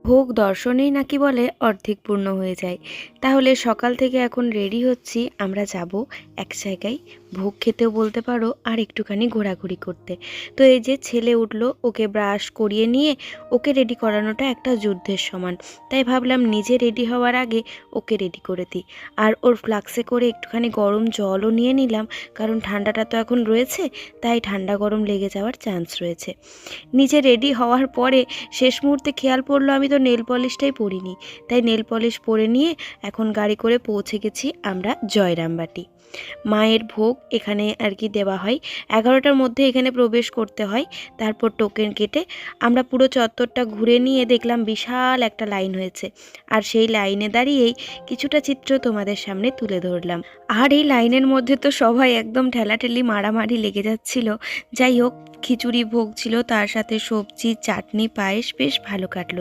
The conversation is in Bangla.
ভোগ দর্শনেই নাকি বলে অর্ধেক পূর্ণ হয়ে যায়। তাহলে সকাল থেকে এখন রেডি হচ্ছি, আমরা যাব এক জায়গায় ভোগ খেতেও বলতে পারো, আর একটুখানি ঘোরাঘুরি করতে। তো এই যে ছেলে উঠলো, ওকে ব্রাশ করিয়ে নিয়ে ওকে রেডি করানোটা একটা যুদ্ধের সমান। তাই ভাবলাম নিজে রেডি হওয়ার আগে ওকে রেডি করে দিই। আর ওর ফ্লাক্সে করে একটুখানি গরম জলও নিয়ে নিলাম, কারণ ঠান্ডাটা তো এখন রয়েছে, তাই ঠান্ডা গরম লেগে যাওয়ার চান্স রয়েছে। নিজে রেডি হওয়ার পরে শেষ মুহূর্তে খেয়াল পড়লো আমি তো নেল পলিশটাই পরিনি। তাই নেল পলিশ পরে নিয়ে এখন গাড়ি করে পৌঁছে গেছি আমরা জয়রামবাটি। মায়ের ভোগ এখানে আর কি দেওয়া হয়, 11টার মধ্যে এখানে প্রবেশ করতে হয়। তারপর টোকেন কেটে আমরা পুরো চত্বরটা ঘুরে নিয়ে দেখলাম বিশাল একটা লাইন হয়েছে। আর সেই লাইনে দাঁড়িয়েই কিছুটা চিত্র তোমাদের সামনে তুলে ধরলাম। আর এই লাইনের মধ্যে তো সবাই একদম ঠেলাঠেলি মারামারি লেগে যাচ্ছিল। যাই হোক, খিচুড়ি ভোগ ছিল, তার সাথে সবজি, চাটনি, পায়েস, বেশ ভালো কাটলো।